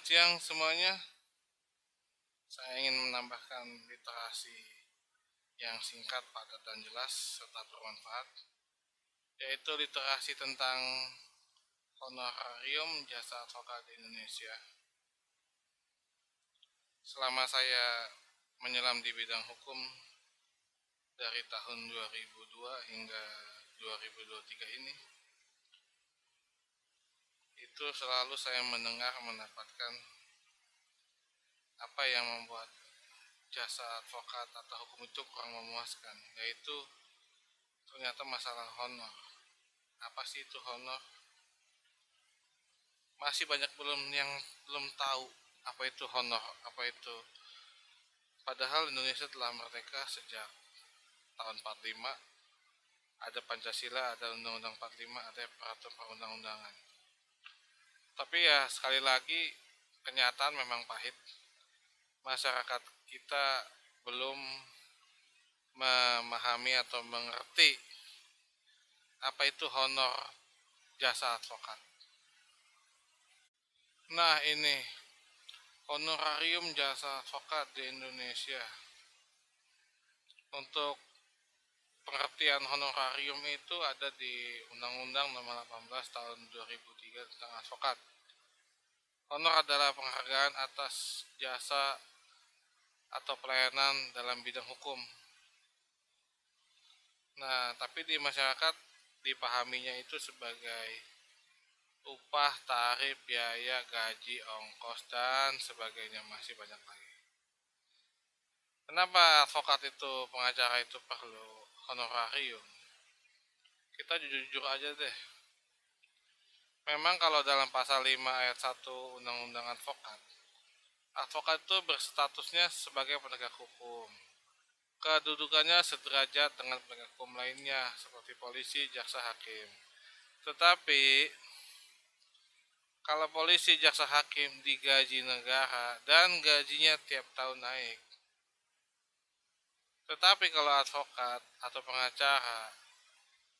Selamat siang semuanya. Saya ingin menambahkan literasi yang singkat, padat, dan jelas serta bermanfaat, yaitu literasi tentang honorarium jasa advokat di Indonesia. Selama saya menyelam di bidang hukum dari tahun 2002 hingga 2023 ini, itu selalu saya mendapatkan apa yang membuat jasa advokat atau hukum itu kurang memuaskan, yaitu ternyata masalah honor. Apa sih itu honor? Masih banyak yang belum tahu apa itu honor, apa itu. Padahal Indonesia telah merdeka sejak tahun 45, ada Pancasila, ada Undang-Undang 45, ada peraturan perundang-undangan. Tapi ya sekali lagi kenyataan memang pahit. Masyarakat kita belum memahami atau mengerti apa itu honor jasa advokat. Nah, ini honorarium jasa advokat di Indonesia. Untuk pengertian honorarium itu ada di Undang-Undang Nomor 18 Tahun 2003 tentang advokat. Honor adalah penghargaan atas jasa atau pelayanan dalam bidang hukum. Nah, tapi di masyarakat dipahaminya itu sebagai upah, tarif, biaya, gaji, ongkos, dan sebagainya, masih banyak lagi. Kenapa advokat itu, pengacara itu perlu honorarium? Kita jujur-jujur aja deh. Memang kalau dalam pasal 5 ayat 1 Undang-Undang Advokat, advokat itu berstatusnya sebagai penegak hukum. Kedudukannya sederajat dengan penegak hukum lainnya seperti polisi, jaksa, hakim. Tetapi kalau polisi, jaksa, hakim digaji negara dan gajinya tiap tahun naik. Tetapi kalau advokat atau pengacara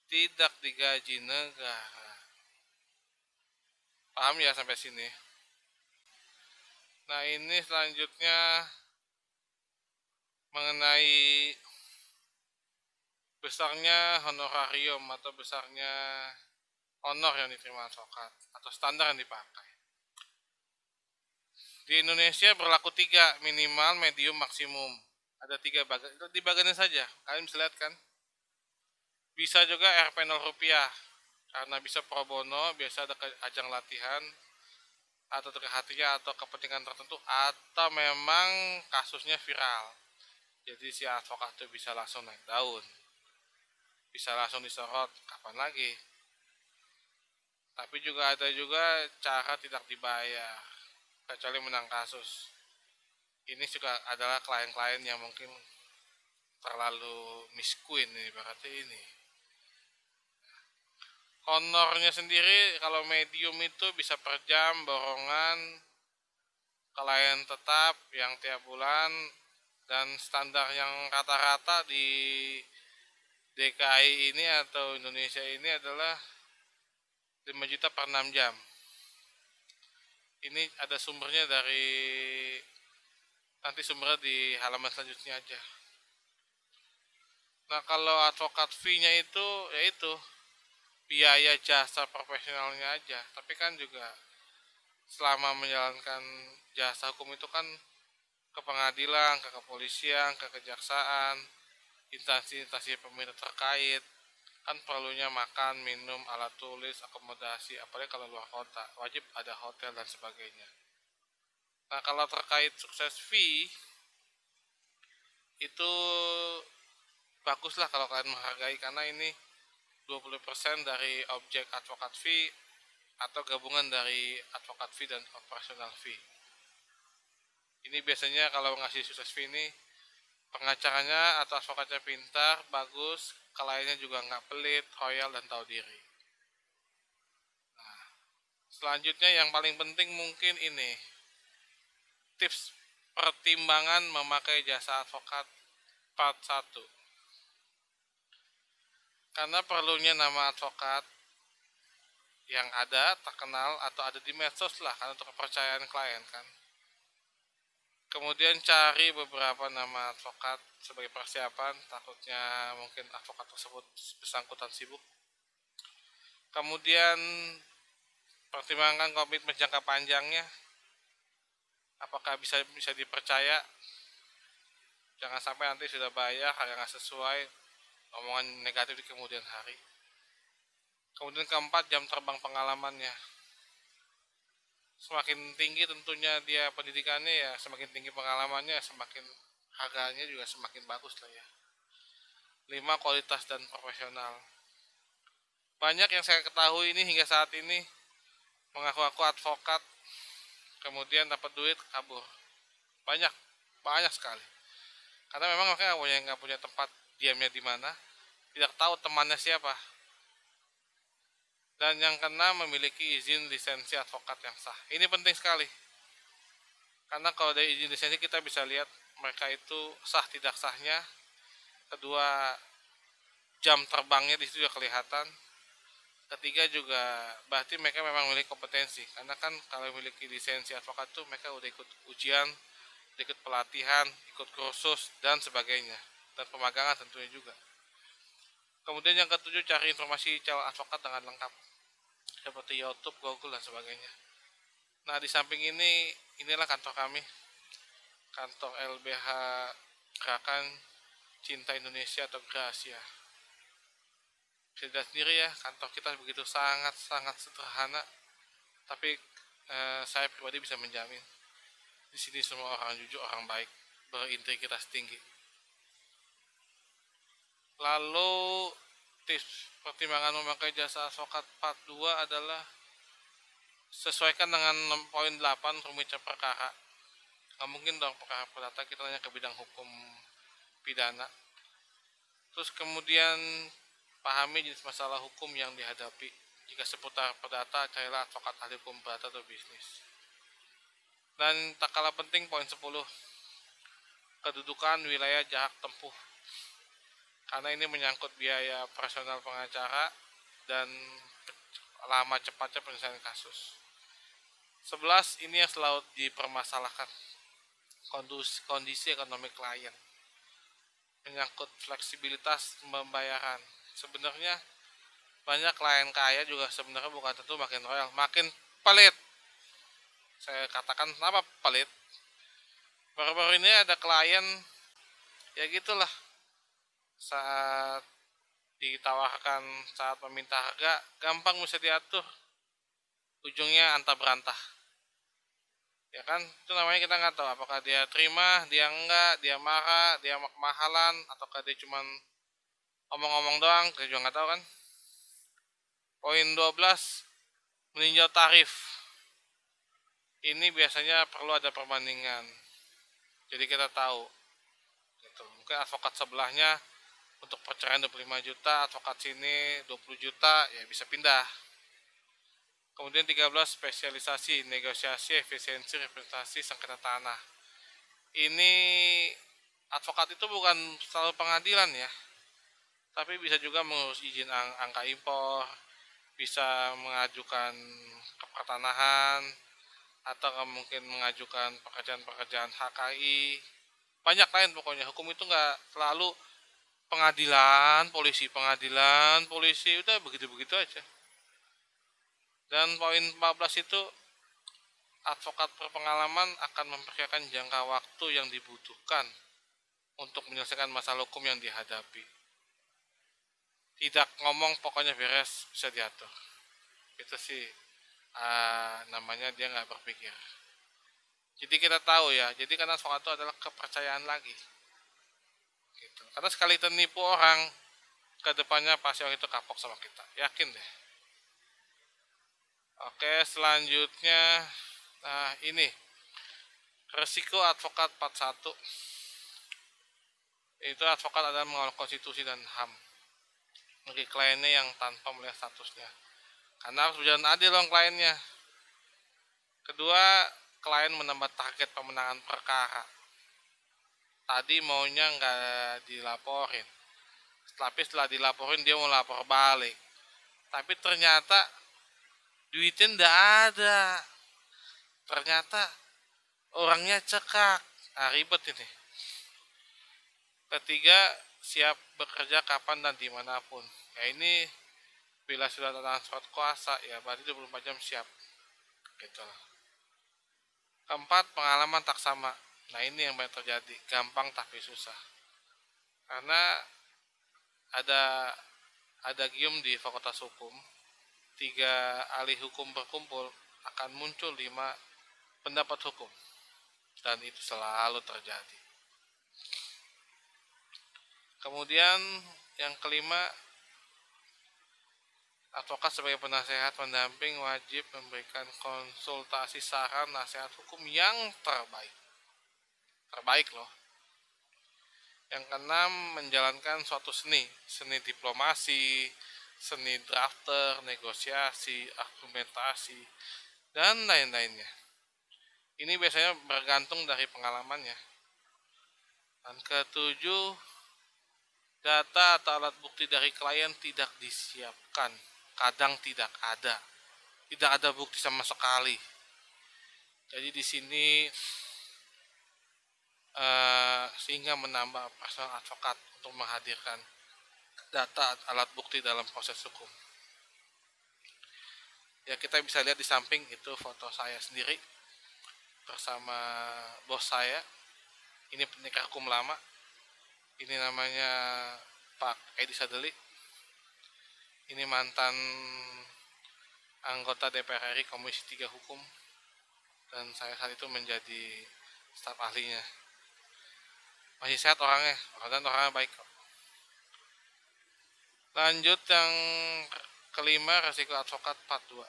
tidak digaji negara. Paham ya sampai sini? Nah, ini selanjutnya mengenai besarnya honorarium atau besarnya honor yang diterima advokat atau standar yang dipakai. Di Indonesia berlaku 3, minimal, medium, maksimum. Ada 3 bagian, itu dibagiannya saja. Kalian bisa lihat kan? Bisa juga Rp0 karena bisa pro bono, biasa ada ajang latihan atau terhatinya atau kepentingan tertentu, atau memang kasusnya viral. Jadi si advokat itu bisa langsung naik daun, bisa langsung disorot, kapan lagi. Tapi juga ada cara tidak dibayar kecuali menang kasus. Ini juga adalah klien-klien yang mungkin terlalu miskin ini, berarti ini. Honornya sendiri kalau medium itu bisa per jam, borongan, klien tetap yang tiap bulan, dan standar yang rata-rata di DKI ini atau Indonesia ini adalah 5 juta per 6 jam. Ini ada sumbernya nanti sumbernya di halaman selanjutnya aja. Nah, kalau advokat fee-nya itu yaitu biaya jasa profesionalnya aja. Tapi kan juga selama menjalankan jasa hukum itu kan ke pengadilan, ke kepolisian, ke kejaksaan, instansi-instansi pemerintah terkait, kan perlunya makan, minum, alat tulis, akomodasi, apalagi kalau luar kota, wajib ada hotel dan sebagainya. Nah, kalau terkait sukses fee, itu baguslah kalau kalian menghargai, karena ini 20% dari objek advokat fee atau gabungan dari advokat fee dan operasional fee. Ini biasanya kalau ngasih sukses fee ini pengacaranya atau advokatnya pintar, bagus, kliennya juga nggak pelit, royal, dan tahu diri. Nah, selanjutnya yang paling penting mungkin ini, tips pertimbangan memakai jasa advokat part 1. Karena perlunya nama advokat yang ada terkenal atau ada di medsos lah kan untuk kepercayaan klien kan. Kemudian cari beberapa nama advokat sebagai persiapan, takutnya mungkin advokat tersebut bersangkutan sibuk. Kemudian pertimbangkan komitmen jangka panjangnya, apakah bisa bisa dipercaya. Jangan sampai nanti sudah bayar hal yang nggak sesuai, omongan negatif di kemudian hari. Kemudian keempat, jam terbang pengalamannya. Semakin tinggi tentunya dia pendidikannya ya, semakin tinggi pengalamannya, semakin harganya juga semakin bagus lah ya. 5, kualitas dan profesional. Banyak yang saya ketahui ini hingga saat ini mengaku-ngaku advokat, kemudian dapat duit kabur. Banyak, banyak sekali. Karena memang mereka nggak punya tempat diamnya di mana, tidak tahu temannya siapa. Dan yang keenam, memiliki izin lisensi advokat yang sah. Ini penting sekali. Karena kalau dari izin lisensi kita bisa lihat mereka itu sah tidak sahnya. Kedua, jam terbangnya di situ juga kelihatan. Ketiga juga berarti mereka memang memiliki kompetensi. Karena kan kalau memiliki lisensi advokat itu mereka udah ikut ujian, udah ikut pelatihan, ikut kursus dan sebagainya. Dan pemagangan tentunya juga. Kemudian yang ketujuh, cari informasi calon advokat dengan lengkap seperti YouTube, Google dan sebagainya. Nah, di samping ini, inilah kantor kami, kantor LBH Gerakan Cinta Indonesia atau Gracia. Bisa sendiri ya, kantor kita begitu sangat sederhana, tapi saya pribadi bisa menjamin di sini semua orang jujur, orang baik, berintegritas tinggi. Lalu tips pertimbangan memakai jasa advokat part 2 adalah sesuaikan dengan poin 8 rumitnya perkara. Nggak mungkin dong perkara perdata kita tanya ke bidang hukum pidana. Terus kemudian pahami jenis masalah hukum yang dihadapi. Jika seputar perdata, carilah advokat ahli hukum perdata atau bisnis. Dan tak kalah penting poin 10, kedudukan wilayah jarak tempuh. Karena ini menyangkut biaya personal pengacara dan lama cepatnya penyelesaian kasus. 11, ini yang selalu dipermasalahkan, kondisi ekonomi klien, menyangkut fleksibilitas pembayaran. Sebenarnya banyak klien kaya juga sebenarnya bukan tentu makin royal, makin pelit. Saya katakan kenapa pelit? Baru-baru ini ada klien ya gitulah, saat ditawarkan, saat meminta harga gampang bisa diatur, ujungnya antah berantah ya kan. Itu namanya kita nggak tahu apakah dia terima, dia enggak, dia marah, dia kemahalan, ataukah dia cuman omong-omong doang, kita juga nggak tahu kan. Poin 12, meninjau tarif. Ini biasanya perlu ada perbandingan, jadi kita tahu gitu. Mungkin advokat sebelahnya untuk perceraian 25 juta, advokat sini 20 juta, ya bisa pindah. Kemudian 13, spesialisasi, negosiasi, efisiensi, representasi, sengketa tanah. Ini advokat itu bukan selalu pengadilan ya, tapi bisa juga mengurus izin angka impor, bisa mengajukan kepertanahan, atau mungkin mengajukan pekerjaan-pekerjaan HKI. Banyak lain pokoknya. Hukum itu nggak selalu pengadilan, polisi, udah begitu-begitu aja. Dan poin 14 itu, advokat berpengalaman akan memperkirakan jangka waktu yang dibutuhkan untuk menyelesaikan masalah hukum yang dihadapi. Tidak ngomong pokoknya beres, bisa diatur. Itu sih namanya dia nggak berpikir. Jadi kita tahu ya, jadi karena advokat itu adalah kepercayaan lagi. Gitu. Karena sekali ternipu orang, kedepannya pasti orang itu kapok sama kita, yakin deh. Oke, selanjutnya, nah ini resiko advokat part 1. Itu advokat adalah mengawal konstitusi dan HAM bagi kliennya yang tanpa melihat statusnya, karena harus berjalan adil dong kliennya. Kedua, klien menambah target pemenangan perkara. Tadi maunya nggak dilaporin, tapi setelah dilaporin dia mau lapor balik, tapi ternyata duitnya ndak ada, ternyata orangnya cekak. Ribet ini. Ketiga, siap bekerja kapan dan dimanapun. Ya ini bila sudah tanda surat kuasa ya berarti 24 jam siap gitu. Keempat, pengalaman tak sama. Nah ini yang banyak terjadi, gampang tapi susah. Karena ada gium di Fakultas Hukum, 3 ahli hukum berkumpul akan muncul 5 pendapat hukum, dan itu selalu terjadi. Kemudian yang kelima, advokat sebagai penasehat pendamping wajib memberikan konsultasi saran nasihat hukum yang terbaik. Terbaik loh. Yang keenam, menjalankan suatu seni diplomasi, seni drafter, negosiasi, argumentasi, dan lain-lainnya. Ini biasanya bergantung dari pengalamannya. Dan ketujuh, data atau alat bukti dari klien tidak disiapkan. Kadang tidak ada bukti sama sekali. Jadi di sini sehingga menambah personal advokat untuk menghadirkan data alat bukti dalam proses hukum. Ya kita bisa lihat di samping itu foto saya sendiri bersama bos saya. Ini pendekar hukum lama. Ini namanya Pak Edi Sadeli. Ini mantan anggota DPR RI Komisi 3 Hukum, dan saya saat itu menjadi staf ahlinya. Masih sehat orangnya, dan orangnya baik kok. Lanjut yang kelima, resiko advokat part 2.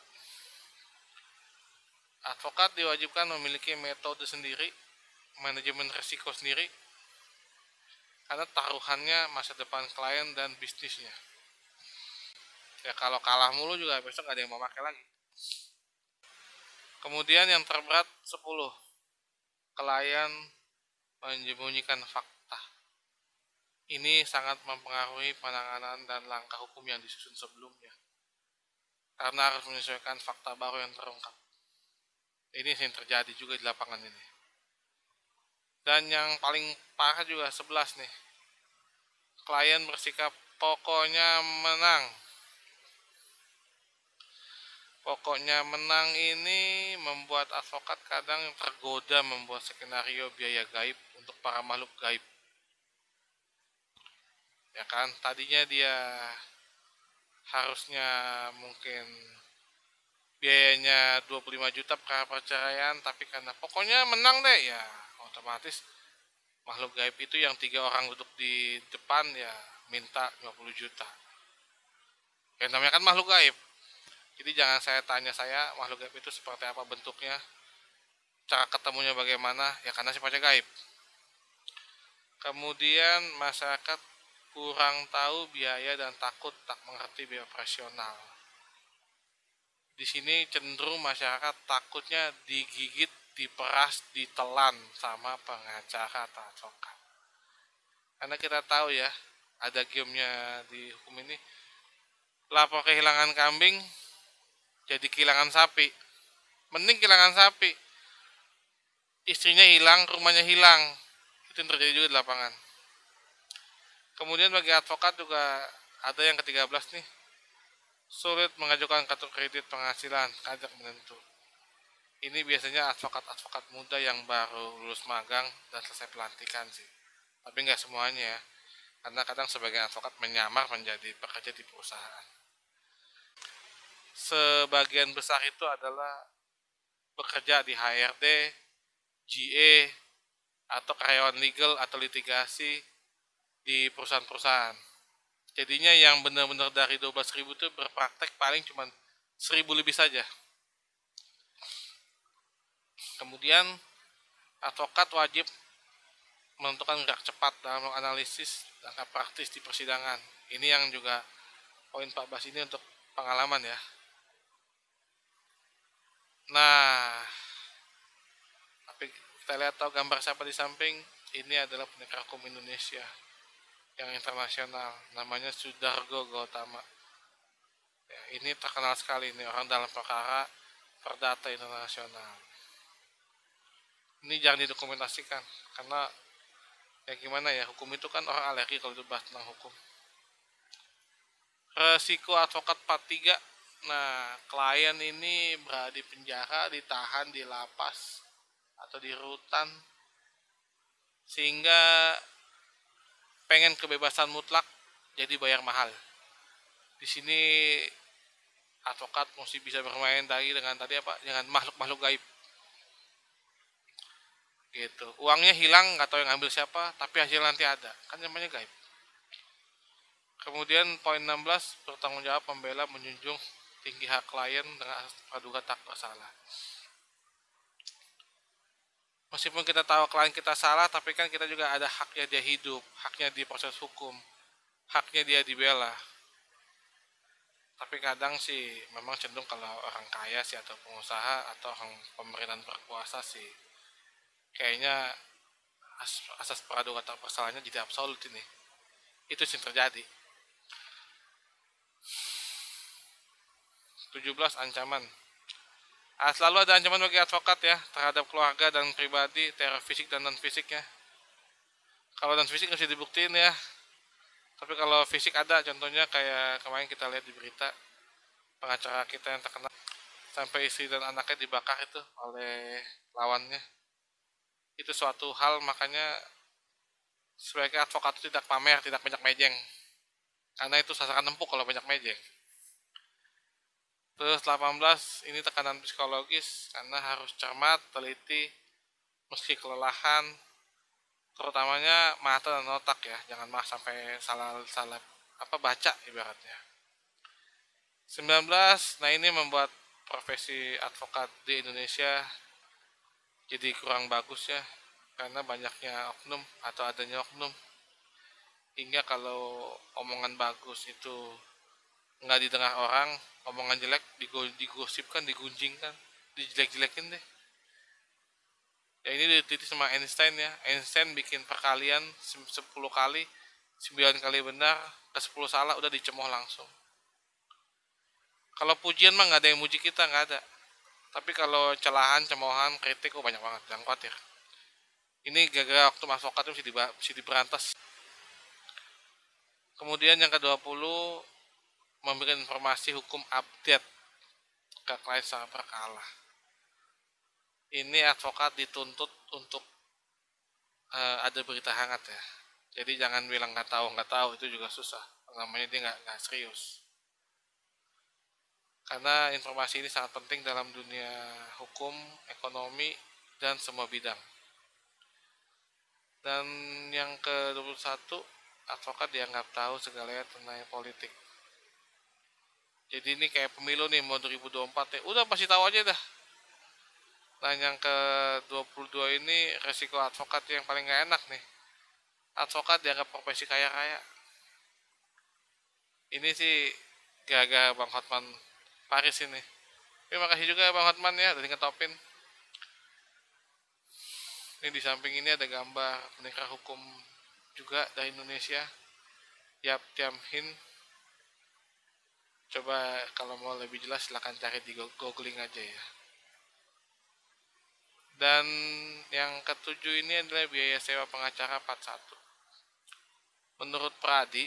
Advokat diwajibkan memiliki metode sendiri, manajemen resiko sendiri, karena taruhannya masa depan klien dan bisnisnya. Ya kalau kalah mulu juga besok gak ada yang mau pakai lagi. Kemudian yang terberat 10, klien menyembunyikan fakta. Ini sangat mempengaruhi penanganan dan langkah hukum yang disusun sebelumnya, karena harus menyesuaikan fakta baru yang terungkap. Ini yang terjadi juga di lapangan ini. Dan yang paling parah juga 11 nih, klien bersikap pokoknya menang. Pokoknya menang ini membuat advokat kadang tergoda membuat skenario biaya gaib untuk para makhluk gaib. Ya kan, tadinya dia harusnya mungkin biayanya 25 juta per perceraian, tapi karena pokoknya menang deh, ya otomatis makhluk gaib itu yang 3 orang duduk di depan ya minta 50 juta. Ya namanya kan makhluk gaib. Jadi jangan saya makhluk gaib itu seperti apa bentuknya, cara ketemunya bagaimana, ya karena sifatnya gaib. Kemudian masyarakat kurang tahu biaya dan takut tak mengerti biaya operasional. Di sini cenderung masyarakat takutnya digigit, diperas, ditelan sama pengacara atau advokat. Karena kita tahu ya, ada giumnya di hukum ini, lapor kehilangan kambing jadi kehilangan sapi. Mending kehilangan sapi, istrinya hilang, rumahnya hilang. Itu yang terjadi juga di lapangan. Kemudian bagi advokat juga ada yang ke-13 nih, sulit mengajukan kartu kredit penghasilan pajak menentu. Ini biasanya advokat-advokat muda yang baru lulus magang dan selesai pelantikan sih. Tapi nggak semuanya ya, karena kadang sebagian advokat menyamar menjadi pekerja di perusahaan. Sebagian besar itu adalah bekerja di HRD, GE, atau karyawan legal atau litigasi di perusahaan-perusahaan. Jadinya yang benar-benar dari 12.000 itu berpraktek paling cuma 1.000 lebih saja. Kemudian advokat wajib menentukan gerak cepat dalam analisis langkah praktis di persidangan. Ini yang juga poin 14 ini untuk pengalaman ya. Nah, tapi kita lihat tahu gambar siapa di samping. Ini adalah pendekar hukum Indonesia yang internasional, namanya Sudargo Gautama. Ya, ini terkenal sekali ini orang dalam perkara perdata internasional. Ini jangan didokumentasikan karena ya gimana ya, hukum itu kan orang alergi kalau dibahas tentang hukum. Resiko advokat part 3. Nah, klien ini berada di penjara, ditahan di lapas atau di rutan sehingga pengen kebebasan mutlak jadi bayar mahal. Di sini advokat mesti bisa bermain tadi dengan dengan makhluk-makhluk gaib gitu. Uangnya hilang, nggak tahu yang ngambil siapa, tapi hasil nanti ada, kan namanya gaib. Kemudian poin 16, bertanggung jawab pembela menjunjung tinggi hak klien dengan praduga tak bersalah. Meskipun kita tahu klien kita salah, tapi kan kita juga ada haknya dia hidup, haknya di proses hukum, haknya dia dibela. Tapi kadang sih memang cenderung kalau orang kaya sih atau pengusaha atau orang pemerintahan berkuasa sih kayaknya asas praduga tak bersalahnya jadi absolut ini. Itu sih terjadi. 17, ancaman. Selalu ada ancaman bagi advokat ya terhadap keluarga dan pribadi, teror fisik dan non fisiknya. Kalau non fisik harus dibuktiin ya. Tapi kalau fisik ada, contohnya kayak kemarin kita lihat di berita pengacara kita yang terkenal sampai istri dan anaknya dibakar itu oleh lawannya. Itu suatu hal, makanya sebagai advokat itu tidak pamer, tidak banyak mejeng. Karena itu sasaran empuk kalau banyak mejeng. Terus 18, ini tekanan psikologis karena harus cermat, teliti, meski kelelahan, terutamanya mata dan otak ya, jangan sampai salah baca ibaratnya. 19, nah ini membuat profesi advokat di Indonesia jadi kurang bagus ya, karena banyaknya oknum atau adanya oknum, hingga kalau omongan bagus itu nggak didengar orang, omongan jelek digosipkan, digunjingkan, dijelek-jelekin deh. Ya ini diteliti sama Einstein ya. Einstein bikin perkalian 10 kali, 9 kali benar, ke 10 salah udah dicemooh langsung. Kalau pujian mah nggak ada yang muji kita, nggak ada. Tapi kalau celahan, cemoohan, kritik, banyak banget, jangan khawatir. Ini gara-gara waktu advokat itu mesti diberantas. Kemudian yang ke-20, memberikan informasi hukum update ke klien secara berkala. Ini advokat dituntut untuk ada berita hangat ya. Jadi jangan bilang nggak tahu itu juga susah. Namanya dia nggak serius. Karena informasi ini sangat penting dalam dunia hukum, ekonomi, dan semua bidang. Dan yang ke-21, advokat dianggap tahu segalanya tentang politik. Jadi ini kayak pemilu nih, mau 2024 ya, udah pasti tahu aja dah. Nah yang ke-22 ini resiko advokat yang paling gak enak nih. Advokat dianggap profesi kaya-kaya. Ini sih gara-gara Bang Hotman Paris ini. Terima kasih juga Bang Hotman ya udah ngetopin. Ini di samping ini ada gambar penegak hukum juga dari Indonesia, Yap Tiam Hin. Coba kalau mau lebih jelas silahkan cari di googling aja ya. Dan yang ke-7 ini adalah biaya sewa pengacara part 1. Menurut Pradi,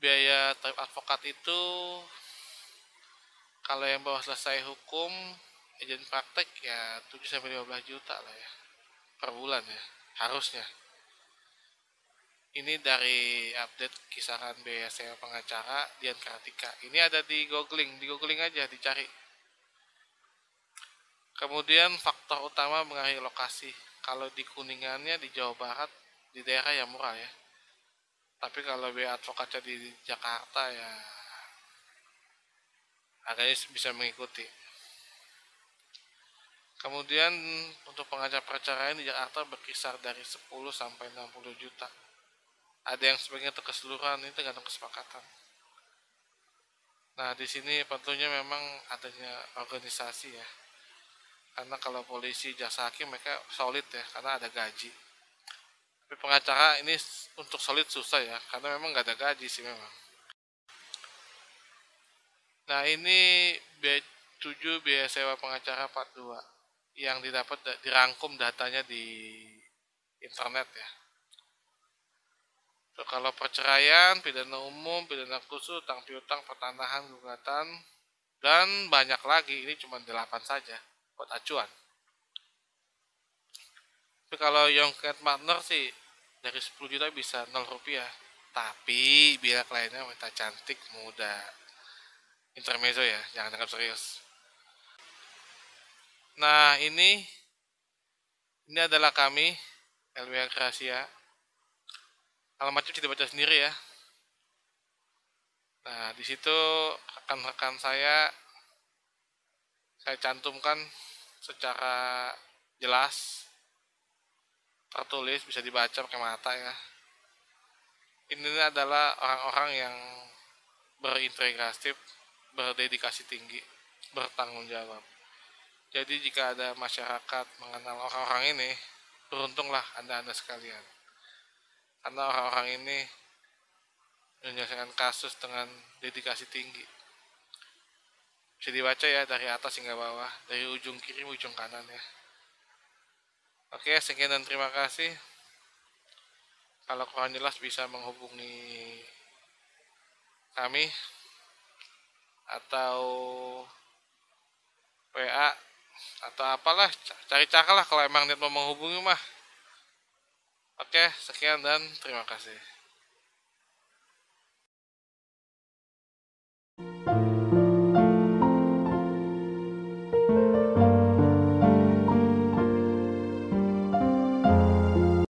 biaya advokat itu kalau yang baru selesai hukum, izin praktek ya 7-15 juta lah ya per bulan ya, harusnya. Ini dari update kisaran biaya sewa pengacara Dian Kartika. Ini ada di googling aja, dicari. Kemudian faktor utama mengaruhi lokasi. Kalau di Kuningannya di Jawa Barat, di daerah yang murah ya. Tapi kalau biaya advokatnya di Jakarta ya harganya bisa mengikuti. Kemudian untuk pengacara perceraian di Jakarta berkisar dari 10 sampai 60 juta. Ada yang sebagian itu keseluruhan, itu tergantung kesepakatan. Nah, di sini tentunya memang adanya organisasi ya. Karena kalau polisi, jaksa hakim mereka solid ya, karena ada gaji. Tapi pengacara ini untuk solid susah ya, karena memang nggak ada gaji sih memang. Nah, ini B7 biaya sewa pengacara part 2 yang didapat dirangkum datanya di internet ya. So, kalau perceraian, pidana umum, pidana khusus, utang piutang, pertanahan, gugatan, dan banyak lagi. Ini cuma 8 saja buat acuan. Tapi kalau yang partner sih dari 10 juta bisa 0 rupiah. Tapi bila kliennya minta cantik, muda, intermezzo ya, jangan anggap serius. Nah, ini adalah kami LWR Rahasia. Alamatnya bisa dibaca sendiri ya. Nah, di situ rekan-rekan saya cantumkan secara jelas, tertulis, bisa dibaca pakai mata ya. Ini adalah orang-orang yang berintegrasi, berdedikasi tinggi, bertanggung jawab. Jadi jika ada masyarakat mengenal orang-orang ini, beruntunglah Anda-Anda sekalian. Karena orang-orang ini menyelesaikan kasus dengan dedikasi tinggi. Bisa dibaca ya dari atas hingga bawah, dari ujung kiri ujung kanan ya. Oke, sekian dan terima kasih. Kalau kurang jelas bisa menghubungi kami atau WA atau apalah, cari cara lah kalau emang niat mau menghubungi mah. Oke, sekian dan terima kasih.